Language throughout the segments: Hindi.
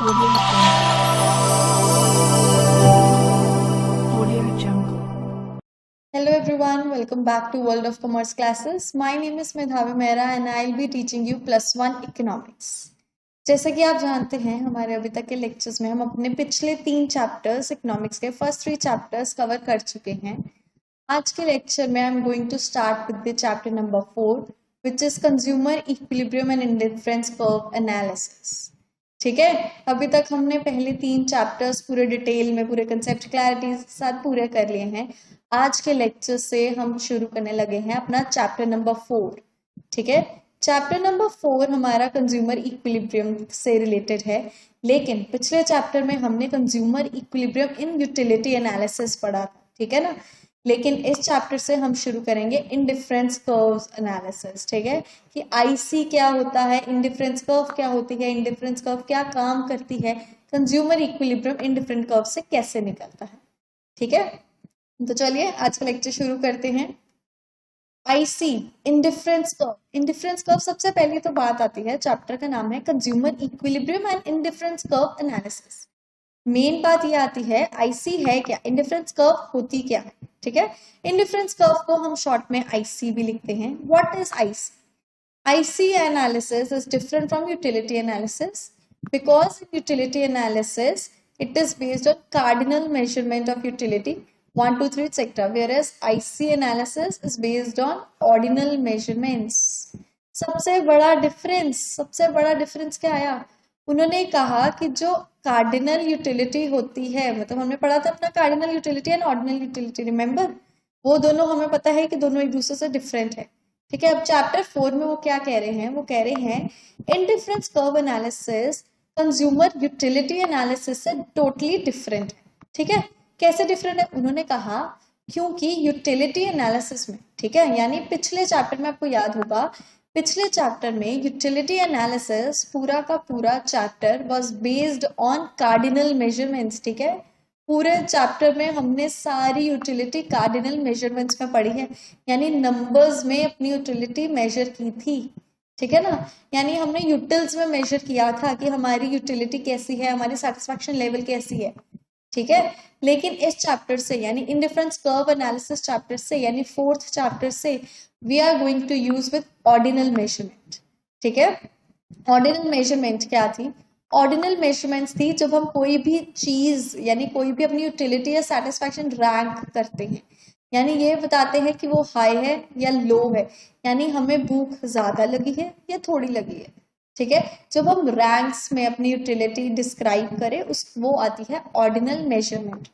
Audio Jungle. Hello everyone, welcome back to World of Commerce classes. My name is Medhavi Mehra and I'll be teaching you +1 Economics. जैसे कि आप जानते हैं हमारे अभी तक के लेक्चर्स में हम अपने पिछले 3 चैप्टर्स इकोनॉमिक्स के फर्स्ट 3 चैप्टर्स कवर कर चुके हैं. आज के लेक्चर में I am going to start with the chapter number 4 which is consumer equilibrium and indifference curve analysis. ठीक है, अभी तक हमने पहले 3 चैप्टर्स पूरे डिटेल में पूरे कंसेप्ट क्लैरिटी के साथ पूरे कर लिए हैं. आज के लेक्चर से हम शुरू करने लगे हैं अपना चैप्टर नंबर 4. ठीक है, चैप्टर नंबर 4 हमारा कंज्यूमर इक्विलिब्रियम से रिलेटेड है, लेकिन पिछले चैप्टर में हमने कंज्यूमर इक्विलिब्रियम इन यूटिलिटी एनालिसिस पढ़ा था. ठीक है ना, लेकिन इस चैप्टर से हम शुरू करेंगे इंडिफरेंस कर्व्स एनालिसिस. ठीक है, कि आईसी क्या होता है, इंडिफरेंस कर्व क्या होती है, इंडिफरेंस कर्व क्या काम करती है, कंज्यूमर इक्विलिब्रियम इंडिफरेंट कर्व से कैसे निकलता है. ठीक है, तो चलिए आज का लेक्चर शुरू करते हैं. IC indifference curve. Indifference curve सबसे पहले तो बात आती है, चैप्टर का नाम है consumer equilibrium and indifference curve analysis. Main बात ये आती है आईसी है क्या, इंडिफरेंस कर्व होती क्या है. ठीक है, इंडिफरेंस कर्व को हम शॉर्ट में आईसी भी लिखते हैं. What is IC? IC analysis is different from utility analysis because in utility analysis it is based on cardinal measurement of utility 1 2 3 etc, whereas IC analysis is based on ordinal measurements. सबसे बड़ा डिफरेंस क्या आया? उन्होंने कहा कि जो कार्डिनल यूटिलिटी होती है, मतलब हमने पढ़ा था अपना cardinal utility and ordinal utility, remember? वो दोनों हमें पता है कि दोनों एक दूसरे से डिफरेंट है. ठीक है, अब चैप्टर 4 में वो क्या कह रहे हैं? वो कह रहे हैं indifference curve analysis consumer utility analysis से टोटली डिफरेंट है. ठीक है, कैसे डिफरेंट है? उन्होंने कहा क्योंकि यूटिलिटी एनालिसिस में, ठीक है, यानी पिछले चैप्टर में आपको याद होगा, पिछले चैप्टर में यूटिलिटी एनालिसिस पूरा का पूरा chapter was based on cardinal measurements. ठीक है, पूरे चैप्टर में हमने सारी यूटिलिटी कार्डिनल मेजरमेंट्स में पढ़ी है, यानी नंबर्स में अपनी यूटिलिटी मेजर की थी. ठीक है ना, यानी हमने यूटिल्स में मेजर किया था कि हमारी यूटिलिटी कैसी है, हमारी सेटिस्फैक्शन लेवल कैसी है. ठीक है, लेकिन इस चैप्टर से यानी इंडिफरेंस कर्व एनालिसिस चैप्टर से यानी 4th चैप्टर से we are going to use with ordinal measurement. ठीक है, ऑर्डिनल मेजरमेंट क्या थी? ऑर्डिनल मेजरमेंट्स थी जब हम कोई भी चीज यानी कोई भी अपनी यूटिलिटी या सेटिस्फैक्शन रैंक करते हैं, यानी ये बताते हैं कि वो हाई है या लो है, यानी हमें भूख ज्यादा लगी है या थोड़ी लगी है. ठीक है, जब हम रैंक्स में अपनी यूटिलिटी डिस्क्राइब करें उस वो आती है ऑर्डिनल मेजरमेंट.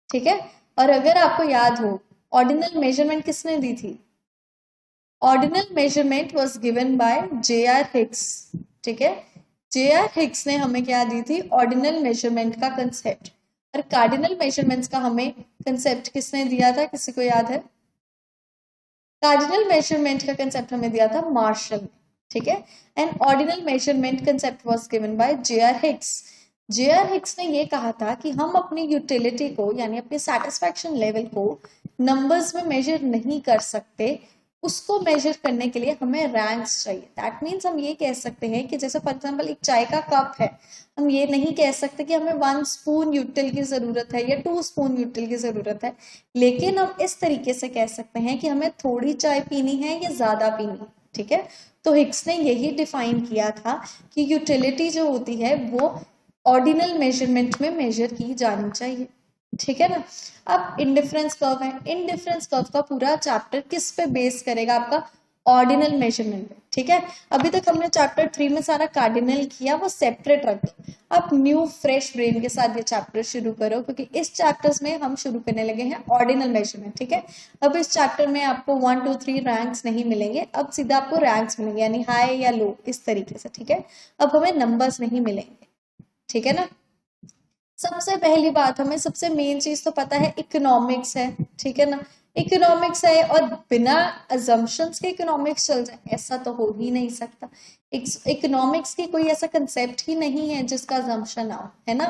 ठीक है, और अगर आपको याद हो ऑर्डिनल मेजरमेंट किसने दी थी? Ordinal measurement was given by J.R. Higgs. ठीक है, J.R. हिग्स ने हमें क्या दी थी? ऑर्डिनल मेजरमेंट का कंसेप्ट. और कार्डिनल मेजरमेंट्स का हमें कंसेप्ट किसने दिया था, किसी को याद है? कार्डिनल मेजरमेंट का कंसेप्ट हमें दिया था मार्शल ने. ठीक है, and ordinal measurement concept was given by J.R. Higgs. J.R. Higgs ने ये कहा था कि हम अपनी यूटिलिटी को यानी अपनी सेटिस्फैक्शन लेवल को नंबर्स में मेजर नहीं कर सकते, उसको मेजर करने के लिए हमें रैंक्स चाहिए. दैट मीन्स हम ये कह सकते हैं कि जैसे फॉर एग्जांपल एक चाय का कप है, हम ये नहीं कह सकते कि हमें 1 स्पून यूटिल की जरूरत है या 2 स्पून यूटिल की जरूरत है, लेकिन हम इस तरीके से कह सकते हैं कि हमें थोड़ी चाय पीनी है या ज्यादा पीनी है. ठीक है, तो हिग्स ने यही डिफाइन किया था कि यूटिलिटी जो होती है वो ऑर्डिनल मेजरमेंट में मेजर की जानी चाहिए. ठीक है ना, अब इंडिफरेंस कर्व है, इंडिफरेंस कर्व का पूरा चैप्टर किस पे बेस करेगा? आपका ऑर्डिनल मेजरमेंट पे. ठीक है, अभी तक हमने चैप्टर 3 में सारा कार्डिनल किया, वो सेपरेट रख दो. अब न्यू फ्रेश ब्रेन के साथ ये चैप्टर शुरू करो, क्योंकि इस चैप्टर्स में हम शुरू करने लगे हैं ऑर्डिनल मेजरमेंट. ठीक है, अब इस चैप्टर में आपको 1 2 3 रैंक्स नहीं मिलेंगे, अब सीधा आपको रैंक्स मिलेंगे, यानी हाई या लो इस तरीके से. ठीक है, अब हमें नंबर्स नहीं मिलेंगे. ठीक है ना, सबसे पहली बात, हमें सबसे मेन चीज तो पता है इकोनॉमिक्स है. ठीक है ना, इकोनॉमिक्स है और बिना अजम्पशंस के इकोनॉमिक्स चल जाए ऐसा तो हो ही नहीं सकता. इकोनॉमिक्स की कोई ऐसा कंसेप्ट ही नहीं है जिसका अजम्पशन आओ, है ना.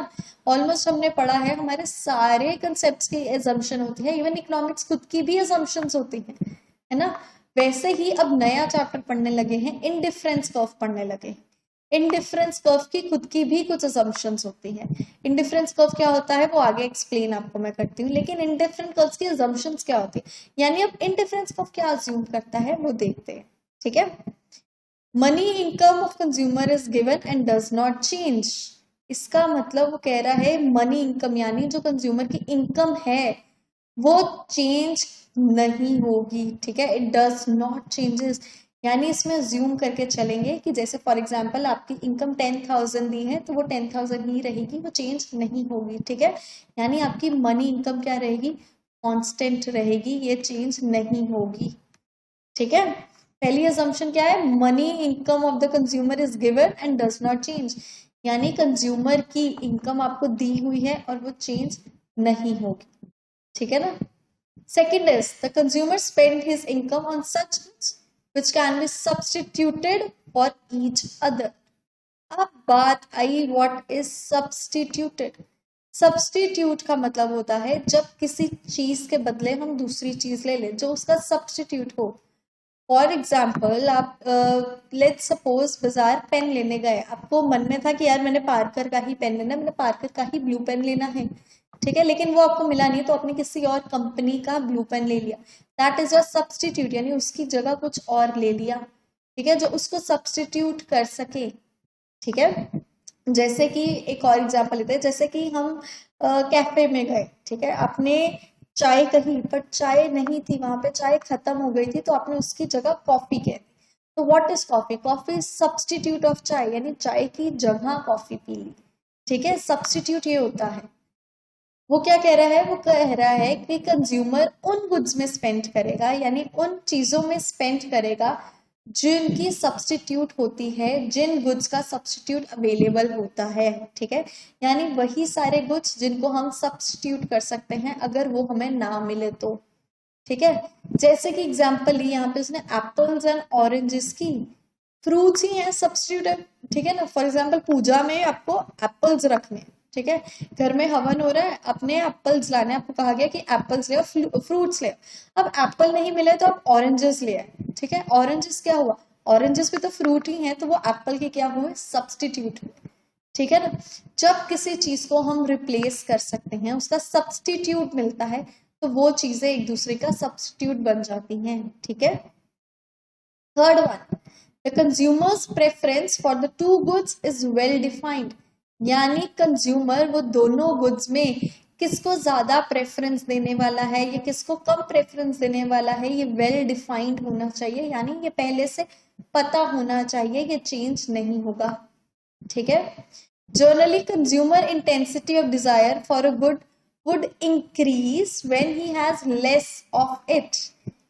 ऑलमोस्ट हमने पढ़ा है, हमारे सारे कंसेप्ट्स की अजम्पशन होती है, इवन इकोनॉमिक्स खुद की भी अजम्पशंस होती है ना. वैसे ही अब नया चैप्टर पढ़ने लगे हैं, इंडिफरेंस कर्व पढ़ने लगे हैं. इंडिफरेंस कर्व की खुद की भी कुछ असम्पशंस होती हैं। इंडिफरेंस कर्व क्या होता है वो आगे एक्सप्लेन आपको मैं करती हूँ, लेकिन इंडिफरेंट कर्व्स की असम्पशंस क्या होती है, यानी अब इंडिफरेंस कर्व क्या अज्यूम करता है वो देखते हैं। ठीक है, money income of consumer is given and does not change. इसका मतलब वो कह रहा है मनी इनकम यानी जो कंज्यूमर की इनकम है वो चेंज नहीं होगी। ठीक है, इट डज नॉट चेंजेस, यानी इसमें अज्यूम करके चलेंगे कि जैसे फॉर एग्जांपल आपकी इनकम 10,000 दी है तो वो 10,000 ही रहेगी, वो चेंज नहीं होगी। ठीक है, यानी आपकी मनी इनकम क्या रहेगी, कांस्टेंट रहेगी, ये चेंज नहीं होगी। ठीक है, पहली असम्पशन क्या है, money income of the consumer is given and does not change, यानी कंज्यूमर की इनकम आपको दी हुई है और वो चेंज नहीं होगी। ठीक है ना। Second is the consumer spend his income on such which can be substituted for each other। अब बात I what is substituted. Substitute का मतलब होता है जब किसी चीज के बदले हम दूसरी चीज ले लें जो उसका सब्सटीट्यूट हो। फॉर एग्जाम्पल आप लेट्स सपोज बाजार पेन लेने गए, आपको मन में था कि यार मैंने पार्कर का ही पेन लेना है, मैंने पार्कर का ही ब्लू पेन लेना है। ठीक है, लेकिन वो आपको मिला नहीं तो आपने किसी और कंपनी का ब्लू पेन ले लिया, दैट इज अ सब्सटीट्यूट, यानी उसकी जगह कुछ और ले लिया। ठीक है, जो उसको सब्सटीट्यूट कर सके। ठीक है, जैसे कि एक और एग्जांपल लेते हैं, जैसे कि हम कैफे में गए, ठीक है, आपने चाय कही पर चाय नहीं थी वहां पे, चाय खत्म हो गई थी तो आपने उसकी जगह कॉफी कह दी। तो what is coffee, coffee substitute of चाय, यानी चाय की जगह कॉफी पी ली। ठीक है, सब्सटीट्यूट ये होता है। वो क्या कह रहा है, वो कह रहा है कि कंज्यूमर उन गुड्स में स्पेंड करेगा, यानी उन चीजों में स्पेंड करेगा जिनकी सब्सटीट्यूट होती है, जिन गुड्स का सब्सटीट्यूट अवेलेबल होता है। ठीक है, यानी वही सारे गुड्स जिनको हम सब्सटीट्यूट कर सकते हैं अगर वो हमें ना मिले तो। ठीक है, जैसे कि एग्जांपल ली यहाँ पे उसने एप्पल्स एंड ऑरेंजेस की, फ्रूट्स ही हैं, सब्सटीट्यूट है। ठीक है ना, फॉर एग्जांपल पूजा में आपको एप्पल्स रखने, ठीक है, घर में हवन हो रहा है, अपने एप्पल्स लाने, आपको कहा गया कि एप्पल्स ले आओ, फ्रूट्स ले आओ। अब एप्पल नहीं मिले तो आप ऑरेंजेस ले आए। ठीक है, ऑरेंजेस क्या हुआ, ऑरेंजेस भी तो फ्रूट ही है, तो वो एप्पल के क्या हुए, सब्सटीट्यूट हुए। ठीक है ना, जब किसी चीज को हम रिप्लेस कर सकते हैं, उसका सब्सटीट्यूट मिलता है, तो वो चीजें एक दूसरे का सब्सटीट्यूट बन जाती हैं। ठीक है, third one, the consumers preference for the two goods is well defined, यानी कंज्यूमर वो दोनों गुड्स में किसको ज्यादा प्रेफरेंस देने वाला है या किसको कम प्रेफरेंस देने वाला है, ये वेल डिफाइंड होना चाहिए, यानी ये पहले से पता होना चाहिए, ये चेंज नहीं होगा। ठीक है, generally consumer intensity of desire for a good would increase when he has less of it.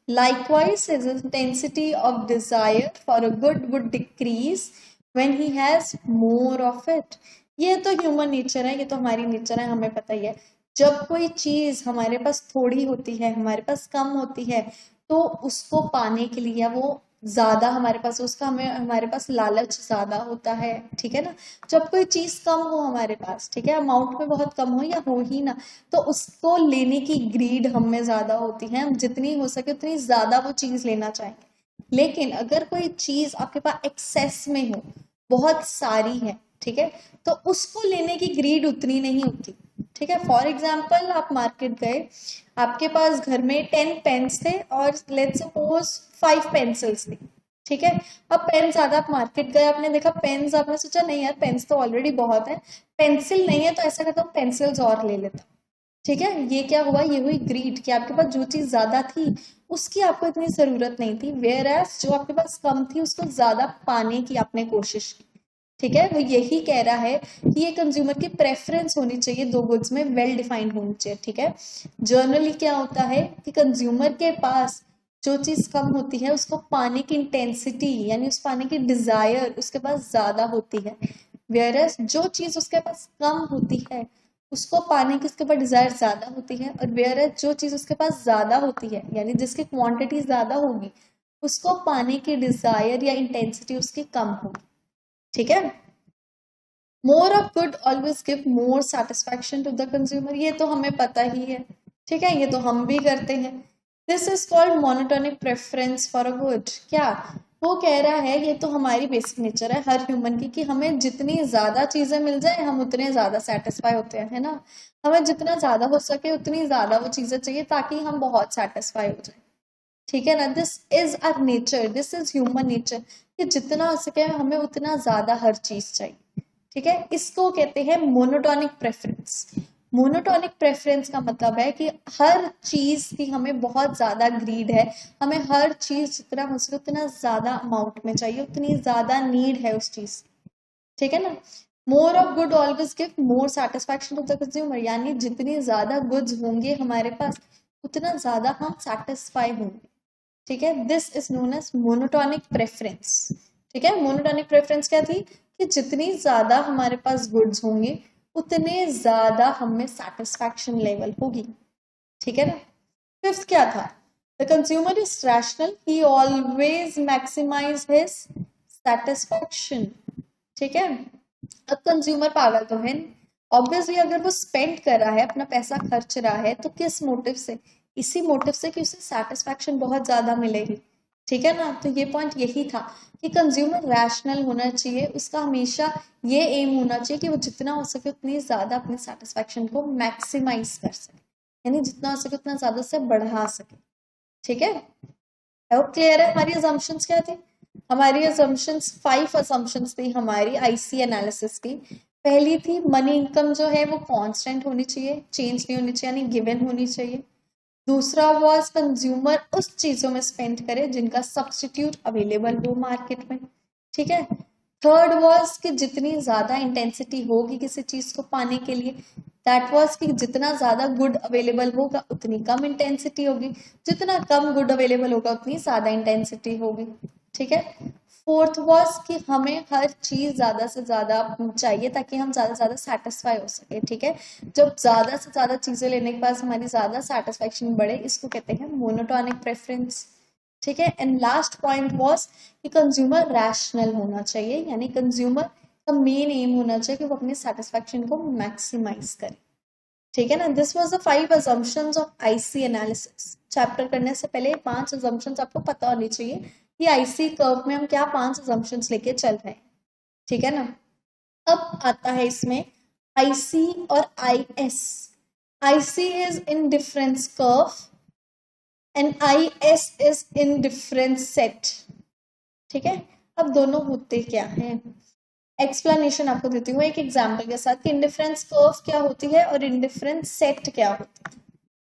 Likewise, his intensity of desire for a good would decrease when he has more of it. ये तो ह्यूमन नेचर है, ये तो हमारी नेचर है, हमें पता ही है। जब कोई चीज हमारे पास थोड़ी होती है, हमारे पास कम होती है, तो उसको पाने के लिए वो ज्यादा हमारे पास, उसका हमारे पास लालच ज्यादा होता है। ठीक है ना, जब कोई चीज कम हो हमारे पास, ठीक है, अमाउंट में बहुत कम हो या हो ही ना, तो उसको लेने की ग्रीड हम में ज्यादा होती है, हम जितनी हो सके उतनी ज्यादा वो चीज लेना चाहेंगे। लेकिन अगर कोई चीज आपके पास एक्सेस में हो, बहुत सारी है, ठीक है, तो उसको लेने की ग्रीड उतनी नहीं होती। ठीक है, फॉर एग्जाम्पल आप मार्केट गए, आपके पास घर में 10 पेन्स थे और लेट्स सपोज 5 पेंसिल्स थी। ठीक है, अब पेन ज्यादा, आप मार्केट गए, आपने देखा पेन्स, आपने सोचा नहीं यार पेन्स तो ऑलरेडी बहुत है, पेंसिल नहीं है तो ऐसा करता हूँ पेंसिल्स और ले लेता। ठीक है, ये क्या हुआ, ये हुई ग्रीड, कि आपके पास जो चीज ज्यादा थी उसकी आपको इतनी जरूरत नहीं थी, वेयर एज जो आपके पास कम थी उसको ज्यादा पाने की आपने कोशिश की। ठीक है, वो यही कह रहा है कि ये कंज्यूमर की प्रेफरेंस होनी चाहिए दो गुड्स में, वेल डिफाइंड होनी चाहिए। ठीक है, जर्नली क्या होता है कि कंज्यूमर के पास जो चीज कम होती है उसको पाने की इंटेंसिटी यानी उस पाने की डिजायर उसके पास ज्यादा होती है, वेयरएज जो चीज उसके पास कम होती है उसको पाने की उसके पास डिजायर ज्यादा होती है, और वेयरएज जो चीज उसके पास ज्यादा होती है यानी जिसकी क्वांटिटी ज्यादा होगी उसको पाने की डिजायर या इंटेंसिटी उसकी कम होगी। ठीक है, more of good always give more satisfaction to the consumer, ये तो हमें पता ही है। ठीक है, ये तो हम भी करते हैं। This is called monotonic preference for a good. क्या, वो कह रहा है ये तो हमारी बेसिक नेचर है हर ह्यूमन की कि हमें जितनी ज्यादा चीजें मिल जाए हम उतने ज्यादा सेटिस्फाई होते हैं, है ना। हमें जितना ज्यादा हो सके उतनी ज्यादा वो चीजें चाहिए ताकि हम बहुत सेटिस्फाई हो जाए, ठीक है ना। This is our nature, this is human nature कि जितना हो सके हमें उतना ज्यादा हर चीज चाहिए, ठीक है। इसको कहते हैं मोनोटोनिक प्रेफरेंस। मोनोटोनिक प्रेफरेंस का मतलब है कि हर चीज की हमें बहुत ज्यादा ग्रीड है, हमें हर चीज जितना हो सके उतना ज्यादा अमाउंट में चाहिए, उतनी ज्यादा नीड है उस चीज, ठीक है ना। More of good always give more satisfaction to the consumer, यानी जितनी ज्यादा गुड्स होंगे हमारे पास उतना ज्यादा हम सेटिस्फाई होंगे, ठीक है। This is known as monotonic preference, ठीक है। मोनोटोनिक प्रेफरेंस क्या थी कि जितनी ज्यादा हमारे पास गुड्स होंगे उतने ज्यादा हमें सेटिस्फैक्शन लेवल होगी, ठीक है ना। फिफ्थ क्या था, the consumer is rational, he always maximize his satisfaction, ठीक है। अब कंज्यूमर पागल तो है, ऑब्वियसली अगर वो स्पेंड कर रहा है, अपना पैसा खर्च रहा है, तो किस मोटिव से, इसी मोटिव से कि उसे सेटिस्फैक्शन बहुत ज्यादा मिलेगी, ठीक है ना। तो ये पॉइंट यही था कि कंज्यूमर रैशनल होना चाहिए, उसका हमेशा ये एम होना चाहिए कि वो जितना हो सके उतनी ज्यादा अपने सेटिस्फैक्शन को मैक्सिमाइज कर सके, यानी जितना हो सके उतना ज्यादा से बढ़ा सके, ठीक है। अब क्लियर है हमारी assumptions क्या थी, हमारी assumptions 5 assumptions थी हमारी आईसी एनालिसिस की। पहली थी मनी इनकम जो है वो कांस्टेंट होनी चाहिए, चेंज नहीं होनी चाहिए, यानी गिवन होनी चाहिए। दूसरा वाज कंज्यूमर उस चीजों में स्पेंड करे जिनका सब्स्टिट्यूट अवेलेबल हो मार्केट में, ठीक है। थर्ड वाज कि जितनी ज्यादा इंटेंसिटी होगी किसी चीज को पाने के लिए, दैट वाज कि जितना ज्यादा गुड अवेलेबल होगा उतनी कम इंटेंसिटी होगी, जितना कम गुड अवेलेबल होगा उतनी ज्यादा इंटेंसिटी होगी, ठीक है। फोर्थ वाज कि हमें हर चीज ज्यादा से ज्यादा चाहिए ताकि हम ज्यादा से ज्यादा सेटिस्फाई हो सके, ठीक है। जब ज्यादा से ज्यादा चीजें लेने के बाद हमारी ज्यादा सेटिस्फेक्शन बढ़े, इसको कहते हैं मोनोटोनिक प्रेफरेंस, ठीक है। एंड लास्ट पॉइंट वाज कि कंज्यूमर रैशनल होना चाहिए, यानी कंज्यूमर का मेन एम होना चाहिए कि वो अपने सेटिस्फेक्शन को मैक्सिमाइज करे, ठीक है ना। This was the 5 assumptions of IC analysis. Chapter करने से पहले 5 assumptions आपको पता होनी चाहिए कि आईसी कर्व में हम क्या 5 assumptions लेके चल रहे हैं, ठीक है ना। अब आता है इसमें आईसी और IS. IC is indifference curve and IS is indifference set, ठीक है। अब दोनों होते क्या हैं, एक्सप्लेनेशन आपको देती हूँ एक एग्जाम्पल के साथ कि इंडिफरेंस कर्व क्या होती है और इंडिफरेंस सेट क्या होती है,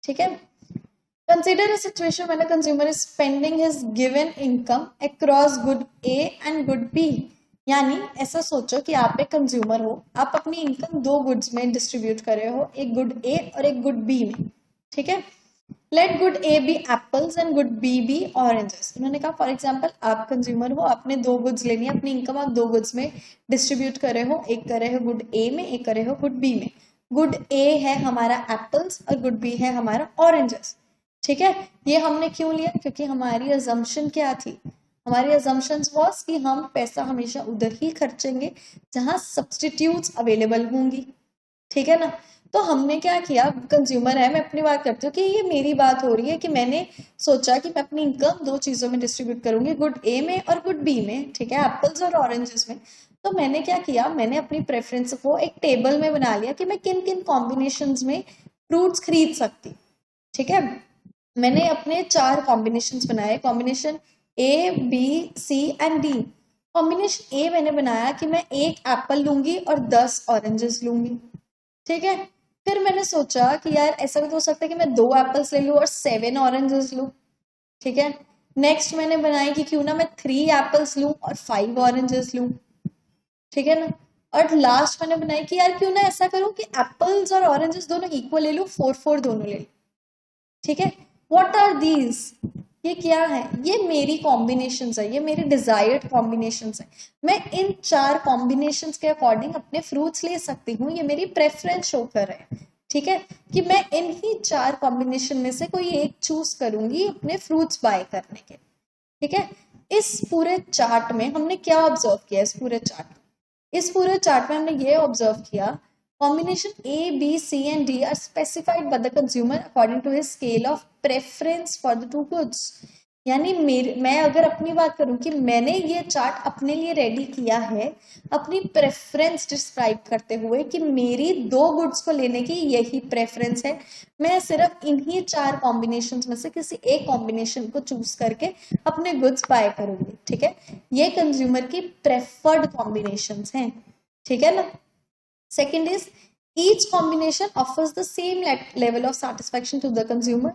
ठीक है। Consider a situation when a consumer is spending his given income across good A and good B, यानी ऐसा सोचो कि आप एक कंज्यूमर हो, आप अपनी इनकम दो गुड्स में डिस्ट्रीब्यूट कर रहे हो, एक गुड ए और एक गुड बी में, ठीक है। Let good A be apples and good B be oranges. उन्होंने कहा फॉर एग्जांपल आप कंज्यूमर हो, आपने दो गुड्स लेनी है, अपनी इनकम आप दो गुड्स में डिस्ट्रीब्यूट कर रहे हो, एक कर रहे हो गुड ए में, एक कर रहे हो गुड बी में। गुड ए है हमारा एप्पल्स और गुड बी है हमारा ऑरेंजेस, ठीक है। ये हमने क्यों लिया, क्योंकि हमारी अजम्पशन क्या थी, हमारी अजम्पशंस वाज कि हम पैसा हमेशा उधर ही खर्चेंगे जहां सब्सटीट्यूट्स अवेलेबल होंगी, ठीक है ना। तो हमने क्या किया, कंज्यूमर है, मैं अपनी बात करती हूँ कि ये मेरी बात हो रही है कि मैंने सोचा कि मैं अपनी इनकम दो चीजों में डिस्ट्रीब्यूट करूंगी, गुड ए में और गुड बी में, ठीक है, एप्पल्स और ऑरेंजेस में। तो मैंने क्या किया, मैंने अपनी प्रेफरेंस को एक टेबल में बना लिया कि मैं किन किन कॉम्बिनेशंस में फ्रूट्स खरीद सकती, ठीक है। मैंने अपने 4 कॉम्बिनेशंस बनाए, combination A B C and D. Combination A मैंने बनाया कि मैं एक एप्पल लूंगी और 10 ऑरेंजेस लूंगी, ठीक है। फिर मैंने सोचा कि यार ऐसा भी तो हो सकता है कि मैं 2 एप्पल्स ले लूं और 7 ऑरेंजेस लूं, ठीक है। नेक्स्ट मैंने बनाई कि क्यों ना मैं 3 एप्पल्स लूं और 5 ऑरेंजेस लूं, ठीक है ना। और लास्ट मैंने बनाई कि यार क्यों ना ऐसा करूं कि एप्पल्स और ऑरेंजेस दोनों इक्वल ले लूं, 4-4 दोनों ले लूं, ठीक है। व्हाट आर दीज, ये क्या है, ये मेरी कॉम्बिनेशंस है, ये मेरे डिजायर्ड कॉम्बिनेशंस है। मैं इन 4 कॉम्बिनेशंस के अकॉर्डिंग अपने फ्रूट्स ले सकती हूँ, ये मेरी प्रेफरेंस शो कर रहे हैं, ठीक है, कि मैं इन ही 4 कॉम्बिनेशन में से कोई एक चूज करूंगी अपने फ्रूट्स बाय करने के, ठीक है। इस पूरे चार्ट में हमने क्या ऑब्जर्व किया, इस पूरे चार्ट में हमने ये ऑब्जर्व किया, combination A, B, C and D are specified by the consumer according to his scale of preference for the two goods. यानी मैं अगर अपनी बात करूं कि मैंने ये चार्ट अपने लिए रेडी किया है अपनी प्रेफरेंस डिस्क्राइब करते हुए कि मेरी दो गुड्स को लेने की यही प्रेफरेंस है, मैं सिर्फ इन्हीं चार कॉम्बिनेशंस में से किसी एक कॉम्बिनेशन को चूज करके अपने गुड्स बाय करूंगी। ठीक है, ये कंज्यूमर की प्रेफर्ड कॉम्बिनेशंस हैं। ठीक है ना। Second is each combination offers the same level of satisfaction to the consumer,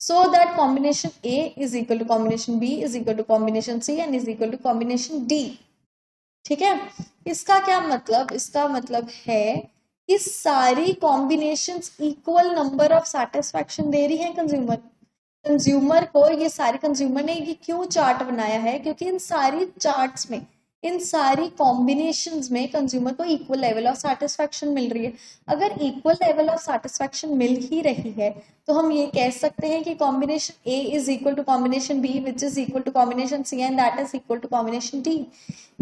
so that combination A is equal to combination B is equal to combination C and is equal to combination D। ठीक है, इसका क्या मतलब, इसका मतलब है कि सारी combinations equal number of satisfaction दे रही हैं कंज्यूमर कंज्यूमर को। ये सारे कंज्यूमर ने ये क्यों चार्ट बनाया है, क्योंकि इन सारी चार्ट्स में, इन सारी कॉम्बिनेशंस में कंज्यूमर को इक्वल लेवल ऑफ सेटिस्फैक्शन मिल रही है। अगर इक्वल लेवल ऑफ सेटिस्फैक्शन मिल ही रही है तो हम ये कह सकते हैं कि combination A is equal to combination B which is equal to combination C and that is equal to combination D.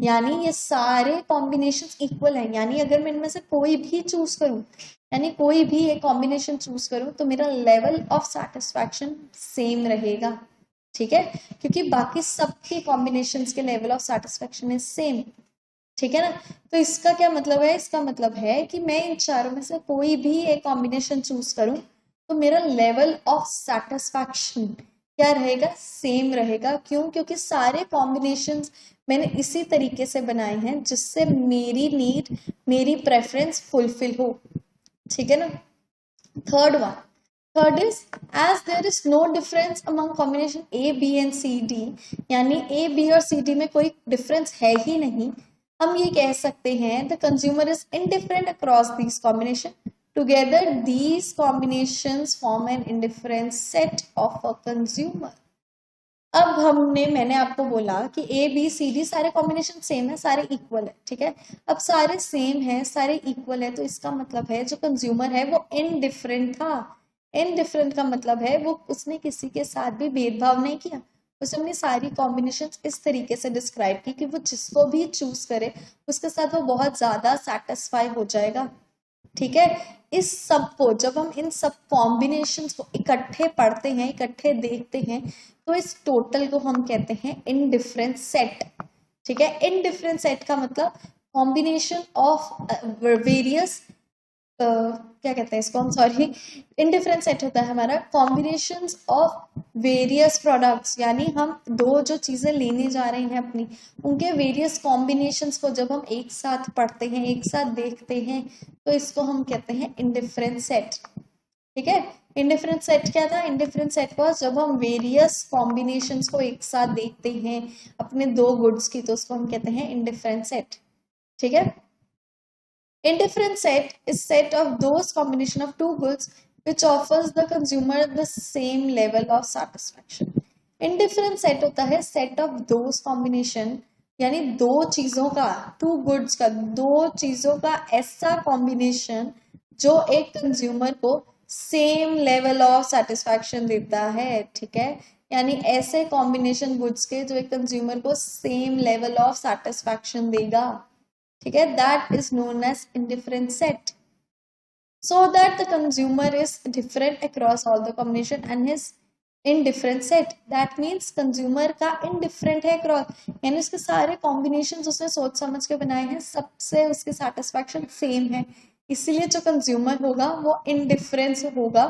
यानी ये सारे कॉम्बिनेशंस इक्वल हैं, यानी अगर मैं इनमें से कोई भी चूज करूं, यानी कोई भी एक कॉम्बिनेशन चूज करूं तो मेरा लेवल ऑफ सेटिस्फैक्शन सेम रहेगा। ठीक है, क्योंकि बाकी सबके कॉम्बिनेशंस के level of satisfaction is same. ठीक है ना। तो इसका क्या मतलब है, इसका मतलब है कि मैं इन चारों में से कोई भी एक कॉम्बिनेशन चूज करूं तो मेरा लेवल ऑफ सेटिस्फैक्शन क्या रहेगा, सेम रहेगा। क्यों, क्योंकि सारे कॉम्बिनेशंस मैंने इसी तरीके से बनाए हैं जिससे मेरी नीड, मेरी प्रेफरेंस फुलफिल हो। ठीक है ना। Third is as there is no difference among combination A B and C D, यानी ए बी और सी डी में कोई डिफरेंस है ही नहीं, हम ये कह सकते हैं the consumer is indifferent across these combination, together these combinations form an indifferent set of a consumer. अब मैंने आपको बोला कि ए बी सी डी सारे कॉम्बिनेशन सेम है, सारे इक्वल है। ठीक है, अब सारे सेम है, सारे इक्वल है, तो इसका मतलब है जो कंज्यूमर है वो इनडिफरेंट था। इनडिफरेंट का मतलब है वो उसने किसी के साथ भी भेदभाव नहीं किया, उसने अपनी सारी कॉम्बिनेशन इस तरीके से डिस्क्राइब की कि वो जिसको भी चूज करे उसके साथ वो बहुत ज्यादा सेटिस्फाई हो जाएगा। ठीक है, इस सब को जब हम इन सब कॉम्बिनेशंस को इकट्ठे पढ़ते हैं, इकट्ठे देखते हैं, तो इस टोटल को हम कहते हैं इनडिफरेंट सेट। ठीक है, इनडिफरेंट सेट का मतलब कॉम्बिनेशन ऑफ वेरियस, क्या कहते हैं इसको, सॉरी, इनडिफरेंट सेट होता है हमारा कॉम्बिनेशंस ऑफ वेरियस प्रोडक्ट्स, यानी हम दो जो चीजें लेने जा रहे हैं अपनी, उनके वेरियस कॉम्बिनेशंस को जब हम एक साथ पढ़ते हैं, एक साथ देखते हैं, तो इसको हम कहते हैं इनडिफरेंट सेट। ठीक है, इनडिफरेंट सेट क्या था, इनडिफरेंट सेट वॉज जब हम वेरियस कॉम्बिनेशंस को एक साथ देखते हैं अपने दो गुड्स की, तो उसको हम कहते हैं इनडिफरेंट सेट। ठीक है, indifferent set is set of those combination of two goods which offers the consumer the same level of satisfaction। indifferent set होता है set of those combination, यानी दो चीजों का, two goods का, दो चीजों का ऐसा कॉम्बिनेशन जो एक कंज्यूमर को सेम लेवल ऑफ सेटिस्फैक्शन देता है। ठीक है, यानी ऐसे कॉम्बिनेशन गुड्स के जो एक कंज्यूमर को सेम लेवल ऑफ सेटिस्फैक्शन देगा। ठीक है, that is known as indifferent set, so that the consumer is different across all the combination and his indifferent set, that means consumer का indifferent है across, यानी उसके सारे combinations उसने सोच समझ के बनाए हैं, सबसे उसकी satisfaction same है, इसीलिए जो consumer होगा वो indifferent होगा।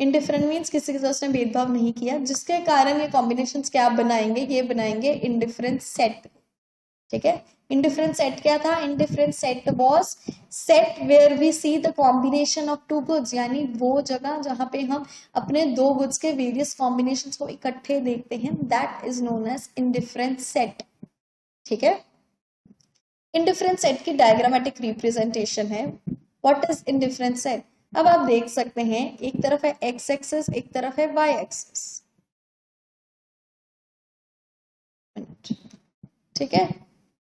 indifferent means किसी के साथ उसने भेदभाव नहीं किया, जिसके कारण ये combinations क्या बनाएंगे, ये बनाएंगे indifferent set। ठीक है, indifferent set क्या था, indifferent set was set where we see the combination of two goods, यानी वो जगह जहां पे हम अपने दो goods के various combinations को इकट्ठे देखते हैं, that is known as indifferent set। ठीक है, indifferent set की diagrammatic representation है। what is indifferent set? अब आप देख सकते हैं एक तरफ है x एक्सिस, एक तरफ है y एक्सिस। ठीक है,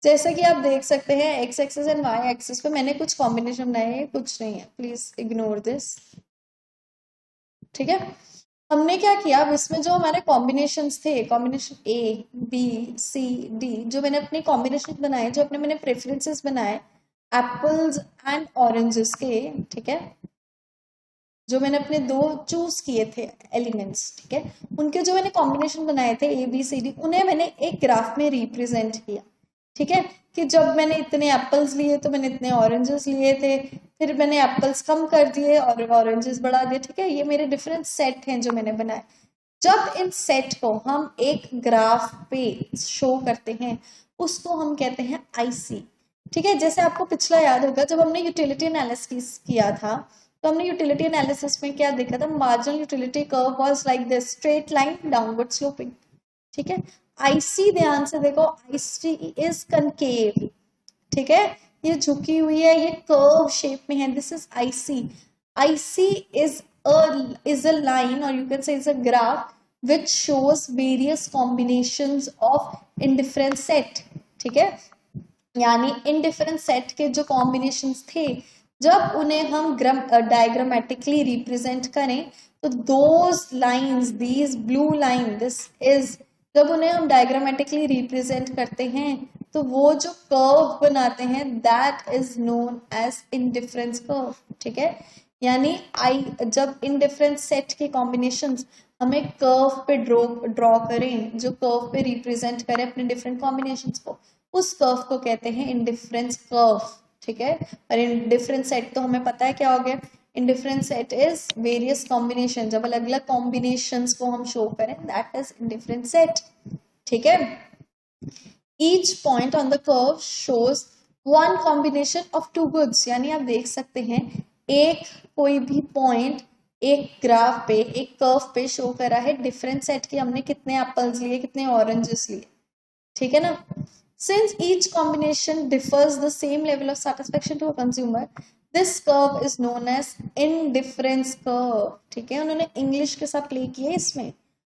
जैसे कि आप देख सकते हैं X axis and Y axis पे मैंने कुछ कॉम्बिनेशन बनाए हैं, कुछ नहीं है, प्लीज इग्नोर दिस। ठीक है, हमने क्या किया, अब इसमें जो हमारे कॉम्बिनेशंस थे, combination A B C D, जो मैंने अपने कॉम्बिनेशन बनाए, जो मैंने प्रेफरेंसेस बनाए एप्पल्स एंड ऑरेंजेस के। ठीक है, जो मैंने अपने दो चूज किए थे एलिमेंट्स, ठीक है, उनके जो मैंने कॉम्बिनेशन बनाए थे ए बी सी डी, उन्हें मैंने एक ग्राफ में रिप्रेजेंट किया, ठीक है, कि जब मैंने इतने एप्पल्स लिए तो मैंने इतने ऑरेंजेस लिए थे, फिर मैंने एप्पल्स कम कर दिए और ऑरेंजेस बढ़ा दिए, ठीक है, ये मेरे डिफरेंट सेट हैं जो मैंने बनाए। जब इन सेट को हम एक ग्राफ पे शो करते हैं उसको हम कहते हैं आईसी, ठीक है। जैसे आपको पिछला याद होगा जब हमने यूटिलिटी एनालिसिस किया था, तो हमने यूटिलिटी एनालिसिस में क्या देखा था, marginal utility curve was like this, straight line downward sloping, ठीक है। आईसी ध्यान से देखो, आईसी इज कनकेव, ठीक है, ये झुकी हुई है, ये कर्व शेप में है, this is IC. IC is a line or you can say is a graph which shows various combinations of indifferent set, ठीक है, यानी indifferent set के जो combinations थे जब उन्हें हम diagrammatically represent करें तो those lines, these blue line, this is, जब उन्हें हम diagrammatically represent करते हैं तो वो जो कर्व बनाते हैं that is known as indifference curve, ठीक है, यानी आई जब indifferent सेट के कॉम्बिनेशंस हमें कर्व पे ड्रॉ करें, जो कर्व पे रिप्रेजेंट करें अपने डिफरेंट कॉम्बिनेशंस को, उस कर्व को कहते हैं इंडिफरेंस कर्व, ठीक है। और इंडिफरेंट सेट तो हमें पता है क्या हो गया, indifferent set is various combination, जब अलग अलग कॉम्बिनेशंस को हम शो करें दैट इज इंडिफरेंट सेट, ठीक है। Each point on the curve shows one combination of two goods, यानी आप देख सकते हैं एक कोई भी पॉइंट एक ग्राफ पे एक कर्व पे शो करा है डिफरेंट सेट के, हमने कितने एप्पल्स लिए कितने ऑरेंजेस लिए, ठीक है ना। Since each combination differs the same level of satisfaction to a consumer, this curve is known as indifference curve, ठीक है, उन्होंने इंग्लिश के साथ प्ले किया इसमें,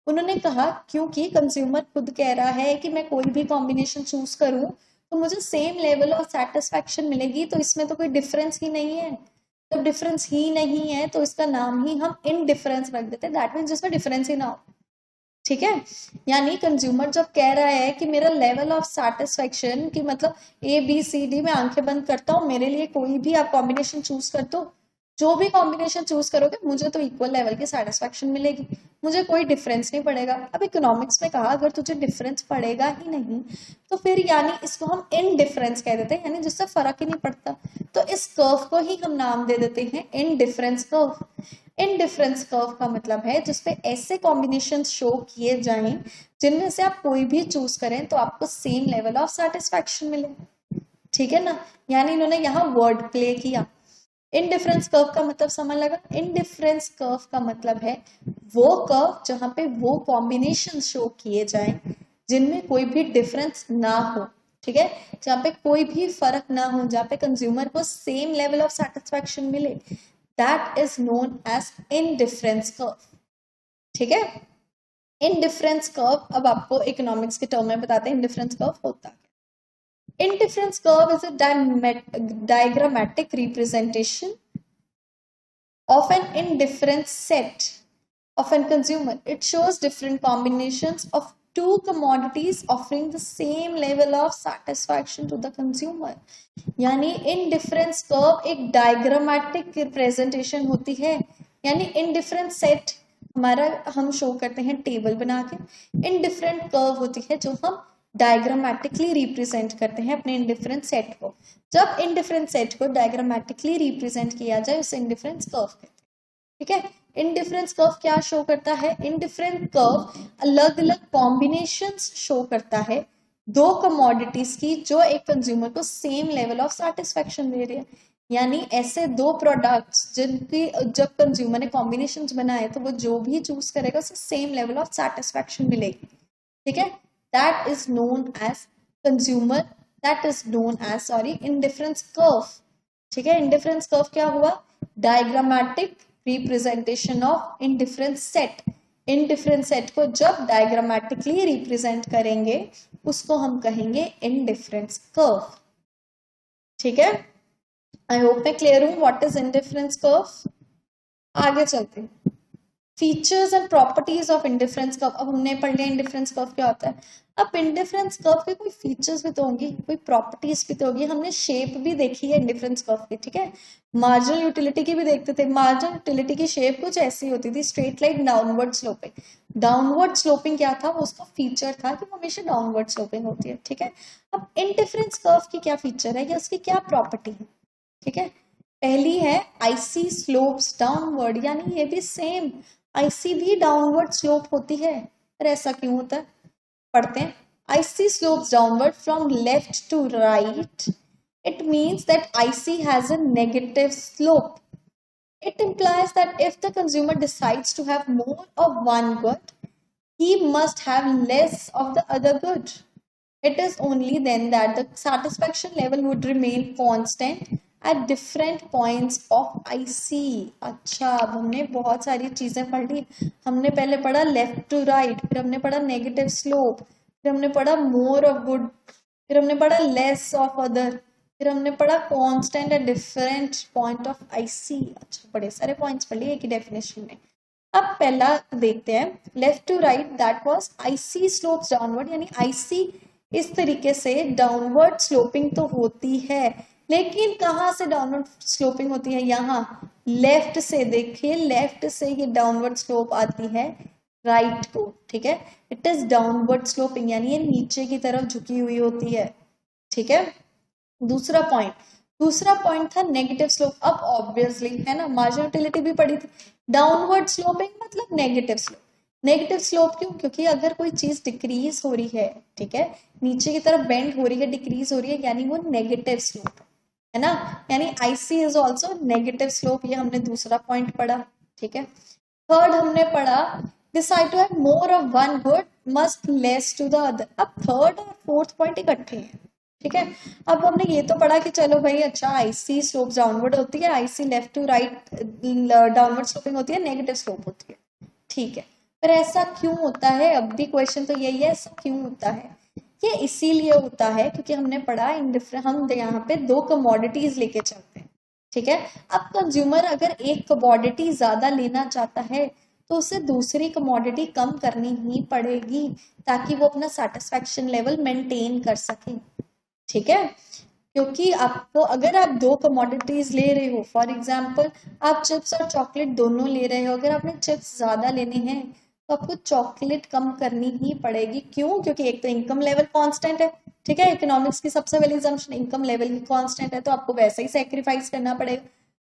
उन्होंने कहा क्योंकि कंज्यूमर खुद कह रहा है कि मैं कोई भी कॉम्बिनेशन चूज करूं तो मुझे सेम लेवल ऑफ सेटिस्फैक्शन मिलेगी, तो इसमें तो कोई डिफरेंस ही नहीं है, जब डिफरेंस ही नहीं है तो इसका नाम ही हम इनडिफरेंस रख देते हैं, दैट मीन्स जिसमें डिफरेंस ही ना हो, ठीक है। यानी कंज्यूमर जब कह रहा है कि मेरा लेवल ऑफ सेटिस्फेक्शन की मतलब ए बी सी डी में आंखें बंद करता हूँ, मेरे लिए कोई भी आप कॉम्बिनेशन चूज कर दो, जो भी कॉम्बिनेशन चूज करोगे मुझे तो इक्वल लेवल की सेटिस्फेक्शन मिलेगी, मुझे कोई डिफरेंस नहीं पड़ेगा। अब इकोनॉमिक्स में कहा अगर तुझे डिफरेंस पड़ेगा ही नहीं तो फिर यानी इसको हम इनडिफरेंस कह देते हैं, यानी जिससे फर्क ही नहीं पड़ता, तो इस कर्व को ही हम नाम दे देते हैं इनडिफरेंस कर्व। इनडिफरेंस कर्व का मतलब है जिसपे ऐसे कॉम्बिनेशन शो किए जाएं जिनमें से आप कोई भी चूज करें तो आपको सेम लेवल ऑफ सेटिस्फैक्शन मिले, ठीक है ना, यानी इन्होंने यहाँ वर्ड प्ले किया। इनडिफरेंस कर्व का मतलब समझ लगा, इनडिफरेंस कर्व का मतलब है वो कर्व जहां पे वो कॉम्बिनेशन शो किए जाएं जिनमें कोई भी डिफरेंस ना हो, ठीक है, जहाँ पे कोई भी फर्क ना हो, जहाँ पे कंज्यूमर को सेम लेवल ऑफ सेटिस्फैक्शन मिले, that is known as indifference curve, ठीक है। इनडिफरेंस कर्व अब आपको इकोनॉमिक्स के टर्म में बताते हैं इनडिफरेंस कर्व होता है। Indifference curve is a diagrammatic representation of an indifferent set of a consumer. It shows different combinations of two commodities offering the same level of satisfaction to the consumer. यानी indifference curve एक diagrammatic representation होती है, यानी indifferent set हमारा हम शो करते हैं टेबल बना के, indifferent curve होती है जो हम डायग्रामेटिकली रिप्रेजेंट करते हैं अपने इंडिफरेंट सेट को। जब इंडिफरेंट सेट को डायग्रामेटिकली रिप्रेजेंट किया जाए उसे इंडिफरेंस कर्व कहते हैं, ठीक है। इंडिफरेंस कर्व क्या शो करता है, इंडिफरेंट कर्व अलग अलग कॉम्बिनेशंस शो करता है दो कमोडिटीज की जो एक कंज्यूमर को सेम लेवल ऑफ सेटिस्फेक्शन दे रही है, यानी ऐसे दो प्रोडक्ट्स जिनकी जब कंज्यूमर ने कॉम्बिनेशंस बनाए तो वो जो भी चूज करेगा उसे सेम लेवल ऑफ सेटिस्फेक्शन मिलेगी, ठीक है। That is known as indifference curve, ठीक है। indifference curve क्या हुआ, diagrammatic representation of indifferent set, indifferent set को जब diagrammatically represent करेंगे उसको हम कहेंगे indifference curve, ठीक है। I hope मैं clear हूँ what is indifference curve। आगे चलते हैं, features and properties of indifference curve. अब हमने पढ़ लिया इंडिफरेंस कर्व क्या होता है। अब इंडिफरेंस कर्व के कोई फीचर्स भी तो होंगी, कोई प्रॉपर्टीज भी तो होगी। हमने शेप भी देखी है इंडिफरेंस कर्व की, ठीक है। मार्जिनल यूटिलिटी की भी देखते थे। मार्जिनल यूटिलिटी की शेप कुछ ऐसी होती थी, straight line downward sloping. Downward sloping क्या था, वो उसका फीचर था कि वो हमेशा डाउनवर्ड स्लोपिंग होती है, ठीक है। अब इंडिफरेंस कर्व की क्या फीचर है या उसकी क्या प्रॉपर्टी है, ठीक है। पहली है आईसी स्लोप्स डाउनवर्ड, यानी ये भी सेम आईसी भी डाउनवर्ड स्लोप होती है। पर ऐसा क्यों होता है, पढ़ते हैं। IC slopes downward from left to right, it means that IC has a negative slope. It implies that if the consumer decides to have more of one good, he must have less of the other good. It is only then that the satisfaction level would remain constant at different points of IC. अच्छा, अब हमने बहुत सारी चीजें पढ़ ली। हमने पहले पढ़ा लेफ्ट टू राइट, फिर हमने पढ़ा नेगेटिव स्लोप, फिर हमने पढ़ा मोर ऑफ गुड, फिर हमने पढ़ा लेस ऑफ अदर, फिर हमने पढ़ा constant at different point of IC. अच्छा, बड़े सारे पॉइंट्स पढ़ लिए एक ही डेफिनेशन में। अब पहला देखते हैं, left to right, that was IC slopes downward, यानी आईसी इस तरीके से डाउनवर्ड स्लोपिंग तो होती है, लेकिन कहाँ से डाउनवर्ड स्लोपिंग होती है, यहाँ लेफ्ट से। देखिए लेफ्ट से ये डाउनवर्ड स्लोप आती है राइट को, ठीक है। इट इज डाउनवर्ड स्लोपिंग, यानी ये नीचे की तरफ झुकी हुई होती है, ठीक है। दूसरा पॉइंट था नेगेटिव स्लोप। अब ऑब्वियसली है ना, मार्जिनल यूटिलिटी भी पढ़ी थी, डाउनवर्ड स्लोपिंग मतलब नेगेटिव स्लोप। नेगेटिव स्लोप क्यों, क्योंकि अगर कोई चीज डिक्रीज हो रही है, ठीक है, नीचे की तरफ बेंड हो रही है, डिक्रीज हो रही है, यानी वो नेगेटिव स्लोप है ना, यानी IC is also negative slope. ये हमने दूसरा पॉइंट पढ़ा, ठीक है। थर्ड हमने पढ़ा, decide to have more of one good must less to the other. अब थर्ड और फोर्थ पॉइंट इकट्ठे हैं, ठीक है। अब हमने ये तो पढ़ा कि चलो भाई अच्छा, आईसी स्लोप डाउनवर्ड होती है, IC left to right downward sloping होती है, नेगेटिव स्लोप होती है, ठीक है। पर ऐसा क्यों होता है, अब भी क्वेश्चन तो यही है, ऐसा क्यों होता है। ये इसीलिए होता है क्योंकि हमने पढ़ा हम यहाँ पे दो कमोडिटीज लेके चलते हैं, ठीक है। अब कंज्यूमर अगर एक कमोडिटी ज्यादा लेना चाहता है तो उसे दूसरी कमोडिटी कम करनी ही पड़ेगी, ताकि वो अपना सेटिस्फैक्शन लेवल मेंटेन कर सके, ठीक है। क्योंकि आपको अगर आप दो कमोडिटीज ले रहे हो, फॉर एग्जांपल आप चिप्स और चॉकलेट दोनों ले रहे हो, अगर आपने चिप्स ज्यादा लेने हैं तो आपको चॉकलेट कम करनी ही पड़ेगी। क्यों, क्योंकि एक तो इनकम लेवल कांस्टेंट है, ठीक है। इकोनॉमिक्स की सबसे पहली assumption इनकम लेवल ही कांस्टेंट है, तो आपको वैसे ही सेक्रीफाइस करना पड़ेगा।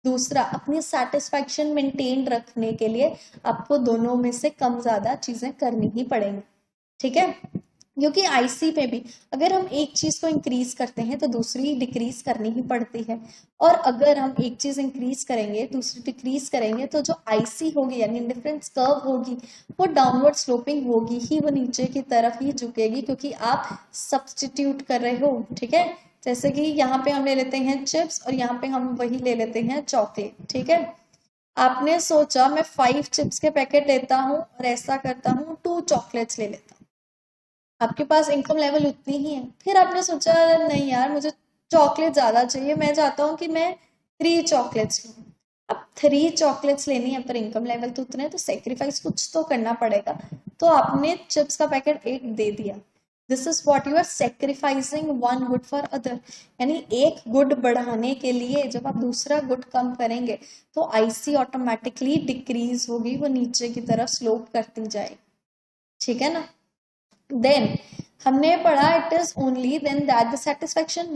दूसरा, अपनी सेटिस्फैक्शन मेंटेन रखने के लिए आपको दोनों में से कम ज्यादा चीजें करनी ही पड़ेंगी, ठीक है। क्योंकि आईसी पे भी अगर हम एक चीज को इंक्रीज करते हैं तो दूसरी डिक्रीज करनी ही पड़ती है, और अगर हम एक चीज इंक्रीज करेंगे दूसरी डिक्रीज करेंगे तो जो आईसी होगी यानी इंडिफरेंस कर्व होगी वो डाउनवर्ड स्लोपिंग होगी ही, वो नीचे की तरफ ही झुकेगी, क्योंकि आप सब्सटीट्यूट कर रहे हो, ठीक है। जैसे कि यहाँ पे हम ले लेते हैं चिप्स और यहाँ पे हम वही ले लेते हैं चॉकलेट, ठीक है। आपने सोचा मैं 5 चिप्स के पैकेट लेता हूँ और ऐसा करता हूँ 2 चॉकलेट्स ले लेता हूँ, आपके पास इनकम लेवल उतनी ही है। फिर आपने सोचा नहीं यार मुझे चॉकलेट ज्यादा चाहिए, मैं चाहता हूँ कि मैं 3 चॉकलेट्स लूँ। अब 3 चॉकलेट्स लेनी है पर इनकम लेवल तो उतने, तो सेक्रीफाइस कुछ तो करना पड़ेगा, तो आपने चिप्स का पैकेट एक दे दिया। This is what you are sacrificing one good for other, यानी एक गुड बढ़ाने के लिए जब आप दूसरा गुड कम करेंगे तो आईसी ऑटोमेटिकली डिक्रीज होगी, वो नीचे की तरफ स्लोप करती जाएगी, ठीक है ना। देन हमने पढ़ा it is only then that the satisfaction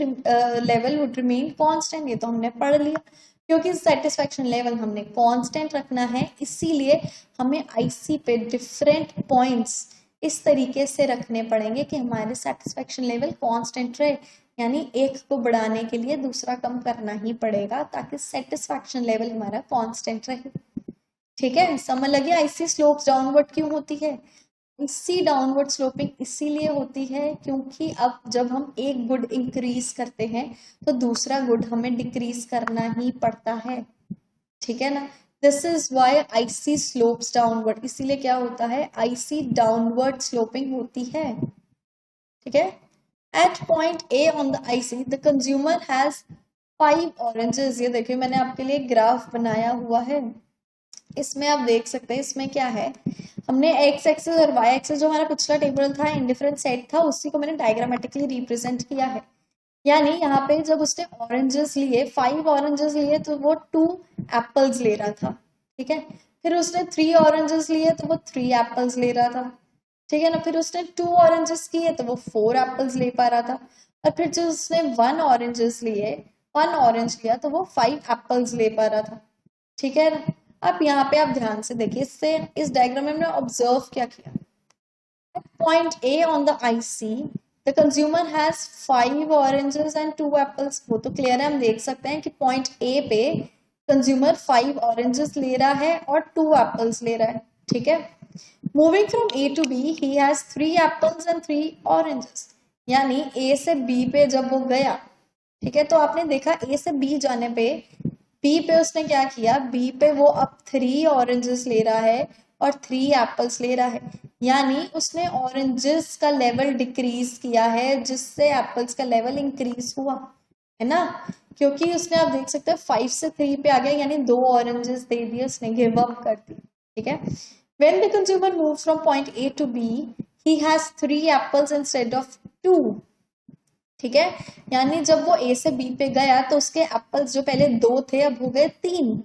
level would remain constant, ये तो हमने पढ़ लिया। क्योंकि सेटिस्फैक्शन लेवल हमने कांस्टेंट रखना है, इसीलिए हमें आईसी पे डिफरेंट पॉइंट्स इस तरीके से रखने पड़ेंगे कि हमारे सेटिस्फैक्शन लेवल कांस्टेंट रहे, यानी एक को बढ़ाने के लिए दूसरा कम करना ही पड़ेगा ताकि सेटिस्फैक्शन लेवल हमारा कांस्टेंट रहे, ठीक है। समझ लगे आईसी स्लोप्स डाउनवर्ड क्यों होती है। इसी डाउनवर्ड स्लोपिंग इसीलिए होती है क्योंकि अब जब हम एक गुड इंक्रीज करते हैं तो दूसरा गुड हमें डिक्रीज करना ही पड़ता है, ठीक है ना। This is why IC slopes downward, इसीलिए क्या होता है आईसी डाउनवर्ड स्लोपिंग होती है, ठीक है। At point A on the IC the consumer has 5 oranges, ये देखिए मैंने आपके लिए ग्राफ बनाया हुआ है, इसमें आप देख सकते हैं इसमें क्या है, हमने एक्स एक्सेस और वाई एक्सेस जो हमारा पिछला टेबल था इंडिफरेंट सेट था उसी को मैंने डायग्रामेटिकली रिप्रेजेंट किया है। यानी यहाँ पे जब उसने ऑरेंजेस लिए 5 ऑरेंजेस लिए तो वो 2 एप्पल्स ले रहा था, ठीक है। फिर उसने 3 ऑरेंजेस लिए तो वो 3 एप्पल्स ले रहा था, ठीक है ना। फिर उसने 2 ऑरेंजेस किए तो वो 4 एप्पल्स ले पा रहा था। और फिर जो उसने 1 ऑरेंजेस लिए 1 ऑरेंज लिया तो वो 5 एप्पल्स ले पा रहा था, ठीक है ना। अब यहाँ पे आप ध्यान से देखिए, इससे इस डायग्राम में हमने ऑब्जर्व क्या किया, point A on the IC the consumer has 5 oranges and 2 apples. वो तो क्लियर है, हम देख सकते हैं कि पॉइंट ए पे कंज्यूमर 5 ऑरेंजेस ले रहा है और 2 एप्पल्स ले रहा है, ठीक है। Moving from A to B he has 3 apples and 3 oranges. यानी ए से बी पे जब वो गया, ठीक है, तो आपने देखा ए से बी जाने पे बी पे उसने क्या किया, बी पे वो अब 3 ऑरेंजेस ले रहा है और 3 एप्पल्स ले रहा है। यानी उसने ऑरेंजेस का लेवल डिक्रीज किया है जिससे एप्पल्स का लेवल इंक्रीज हुआ, है ना। क्योंकि उसने, आप देख सकते हैं 5 से 3 पे आ गया, यानी 2 ऑरेंजेस दे दिए उसने, गिव अप कर दी, ठीक है। When the consumer moves from point A to B, he has 3 apples instead of 2, ठीक है। यानी जब वो ए से बी पे गया तो उसके एप्पल्स जो पहले 2 थे अब हो गए 3,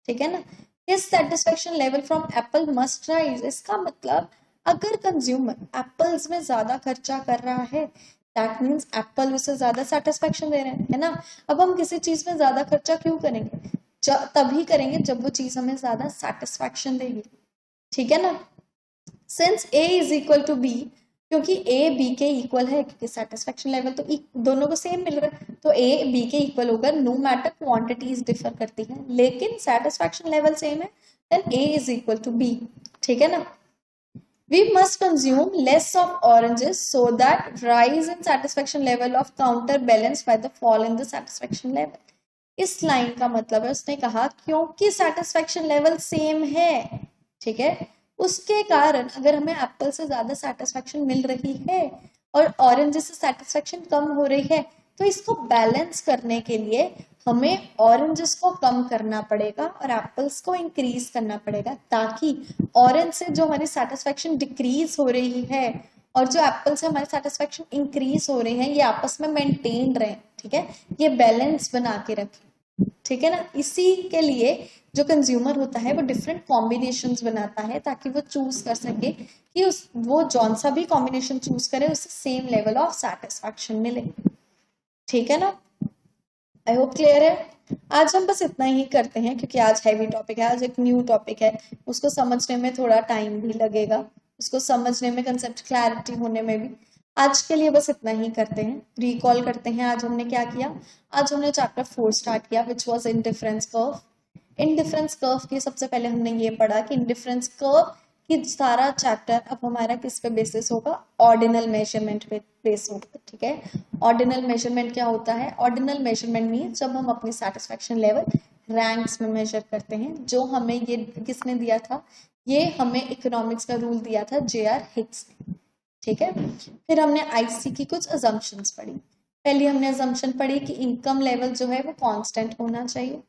ठीक है ना। His satisfaction level from apple must rise। इसका मतलब अगर कंज्यूमर एप्पल्स में ज्यादा खर्चा कर रहा है दैट मीन्स एप्पल उसे ज्यादा सेटिस्फेक्शन दे रहे हैं, है ना। अब हम किसी चीज में ज्यादा खर्चा क्यों करेंगे, तभी करेंगे जब वो चीज हमें ज्यादा सेटिस्फेक्शन देगी, ठीक है ना। Since A is equal to B, क्योंकि ए बी के इक्वल है, क्योंकि सेटिस्फेक्शन लेवल तो दोनों को सेम मिल रहा है, तो ए बी के इक्वल होगा नो मैटर क्वांटिटीज डिफर करती हैं लेकिन सेटिस्फेक्शन लेवल सेम है, then A is equal to B, ठीक है ना। We must consume less of oranges so that rise in satisfaction level of counterbalanced by the fall in the satisfaction level। इस लाइन का मतलब है, उसने कहा क्योंकि सेटिस्फेक्शन लेवल सेम है, ठीक है, उसके कारण अगर हमें एप्पल से ज्यादा सेटिस्फेक्शन मिल रही है और ऑरेंज से सेटिस्फेक्शन कम हो रही है, तो इसको बैलेंस करने के लिए हमें ऑरेंजेस को कम करना पड़ेगा और एप्पल्स को इंक्रीज करना पड़ेगा, ताकि ऑरेंज से जो हमारी सेटिस्फेक्शन डिक्रीज हो रही है और जो एप्पल से हमारी सेटिस्फेक्शन इंक्रीज हो रही है ये आपस में मेंटेन रहे, ठीक है, ये बैलेंस बना के रखें, ठीक है ना। इसी के लिए जो कंज्यूमर होता है वो डिफरेंट कॉम्बिनेशंस बनाता है ताकि वो चूज कर सके कि वो जौन सा भी कॉम्बिनेशन चूज करे उससे सेम लेवल ऑफ सेटिस्फेक्शन मिले, ठीक है ना। आई होप क्लियर है। आज हम बस इतना ही करते हैं क्योंकि आज हैवी टॉपिक है, आज एक न्यू टॉपिक है, उसको समझने में थोड़ा टाइम भी लगेगा, उसको समझने में, कंसेप्ट क्लैरिटी होने में भी। आज के लिए बस इतना ही करते हैं, रिकॉल करते हैं आज हमने क्या किया। आज हमने चैप्टर 4 स्टार्ट किया which was indifference curve. Indifference curve की सबसे पहले हमने ये पढ़ा कि इंडिफरेंस कर्व कि सारा चैप्टर अब हमारा किस पे बेसिस होगा, ऑर्डिनल मेजरमेंट पे बेस होगा, ठीक है। ऑर्डिनल मेजरमेंट क्या होता है, ऑर्डिनल मेजरमेंट मीन जब हम अपनी सेटिस्फेक्शन लेवल रैंक्स में मेजर करते हैं, जो हमें ये किसने दिया था, ये हमें इकोनॉमिक्स का रूल दिया था J.R. हिक्स ने, ठीक है। फिर हमने आईसी की कुछ अजम्पशंस पढ़ी। पहली हमने अजम्पशन पढ़ी कि इनकम लेवल जो है वो कांस्टेंट होना चाहिए।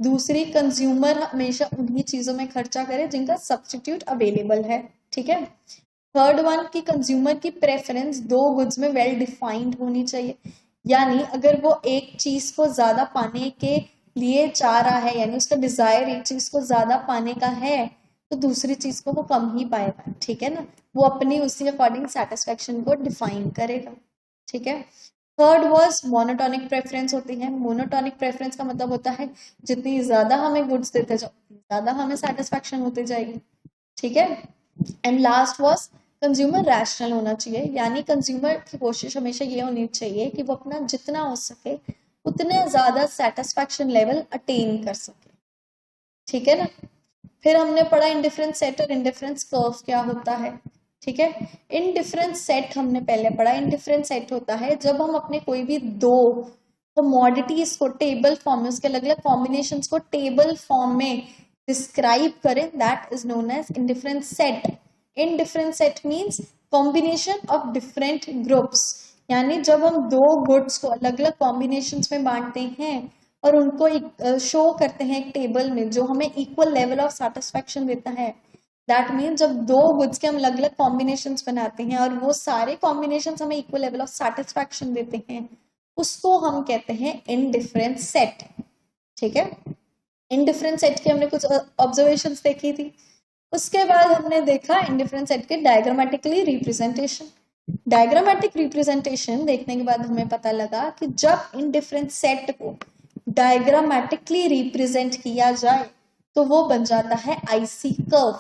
दूसरी, कंज्यूमर हमेशा उन्हीं चीजों में खर्चा करे जिनका सब्स्टिट्यूट अवेलेबल है, ठीक है। थर्ड वन की कंज्यूमर की प्रेफरेंस 2 गुड्स में वेल डिफाइंड होनी चाहिए, यानी अगर वो एक चीज को ज्यादा पाने के लिए चाह रहा है, यानी उसका डिजायर एक चीज को ज्यादा पाने का है तो दूसरी चीज को वो कम ही पाएगा, ठीक है ना। वो अपनी उसी अकॉर्डिंग सेटिस्फेक्शन को डिफाइन करेगा, ठीक है। थर्ड वर्स मोनोटोनिक प्रेफरेंस होती है। मोनोटोनिक प्रेफरेंस का मतलब होता है जितनी ज्यादा हमें गुड्स देते जाओ ज्यादा हमें सेटिस्फेक्शन होती जाएगी, ठीक है। एंड लास्ट वर्स कंज्यूमर रैशनल होना चाहिए, यानी कंज्यूमर की कोशिश हमेशा ये होनी चाहिए कि वो अपना जितना हो सके उतने ज्यादा सेटिस्फेक्शन लेवल अटेन कर सके, ठीक है ना। फिर हमने पढ़ा इंडिफरेंस सेट और इंडिफरेंस कर्व क्या होता है, ठीक है। इंडिफरेंस सेट हमने पहले पढ़ा। इंडिफरेंस सेट होता है जब हम अपने कोई भी 2 कमोडिटीज को टेबल फॉर्म में, उसके अलग अलग कॉम्बिनेशन को टेबल फॉर्म में डिस्क्राइब करें, that is known as indifference set. Indifference set means combination of different groups, यानी जब हम 2 गुड्स को अलग अलग कॉम्बिनेशन में बांटते हैं और उनको शो करते हैं एक टेबल में जो हमें इक्वल लेवल ऑफ सेटिस्फैक्शन देता है। दैट मीन जब दो गुड्स के हम अलग अलग कॉम्बिनेशंस बनाते हैं और वो सारे कॉम्बिनेशंस हमें इक्वल लेवल ऑफ सेटिस्फैक्शन देते हैं, उसको हम कहते हैं इनडिफरेंट सेट। ठीक है, इनडिफरेंट सेट की हमने कुछ ऑब्जर्वेशंस देखी थी। उसके बाद हमने देखा इनडिफरेंट सेट के डायग्रामेटिकली रिप्रेजेंटेशन। डायग्रामेटिक रिप्रेजेंटेशन देखने के बाद हमें पता लगा कि जब इनडिफरेंट सेट को डायग्रामेटिकली रिप्रेजेंट किया जाए तो वो बन जाता है आईसी कर्व।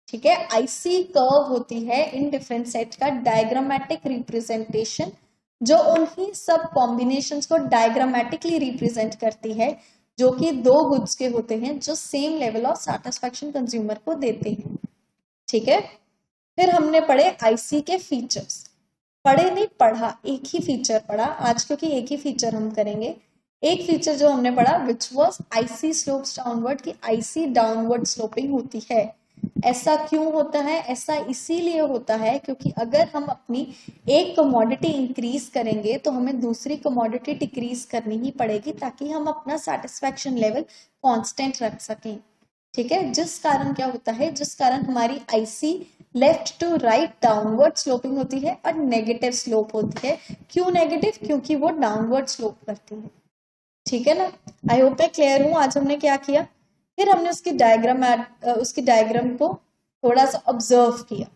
ठीक है, आईसी कर्व होती है इनडिफरेंट सेट का डायग्रामेटिक रिप्रेजेंटेशन, जो उन्हीं सब कॉम्बिनेशंस को डायग्रामेटिकली रिप्रेजेंट करती है जो कि दो गुड्स के होते हैं जो same level of satisfaction consumer को देते हैं। ठीक है, फिर हमने पढ़े आईसी के फीचर्स। पढ़े नहीं, पढ़ा, एक ही फीचर पढ़ा आज, क्योंकि एक ही फीचर हम करेंगे। एक फीचर जो हमने पढ़ा which was IC slopes downward, की आईसी डाउनवर्ड स्लोपिंग होती है। ऐसा क्यों होता है? ऐसा इसीलिए होता है क्योंकि अगर हम अपनी एक कमोडिटी इंक्रीज करेंगे तो हमें दूसरी कमोडिटी डिक्रीज करनी ही पड़ेगी ताकि हम अपना सेटिस्फैक्शन लेवल कांस्टेंट रख सकें। ठीक है, जिस कारण क्या होता है, जिस कारण हमारी IC left to right downward sloping होती है और नेगेटिव स्लोप होती है। क्यों नेगेटिव? क्योंकि वो डाउनवर्ड स्लोप करती है। ठीक है ना, आई होप मैं क्लियर हूं। आज हमने क्या किया, फिर हमने उसकी डायग्राम को थोड़ा सा ऑब्जर्व किया।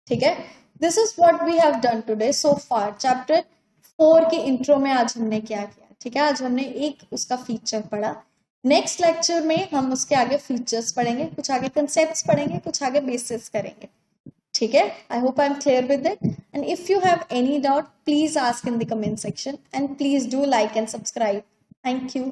ठीक है, this is what we have done today so far. Chapter 4 के इंट्रो में आज हमने क्या किया? ठीक है, आज हमने एक उसका फीचर पढ़ा। नेक्स्ट लेक्चर में हम उसके आगे फीचर्स पढ़ेंगे, कुछ आगे कंसेप्ट्स पढ़ेंगे, कुछ आगे बेसिस करेंगे। ठीक है, I hope I am clear with it, and if you have any doubt please ask in the comment section and please do like and subscribe. Thank you.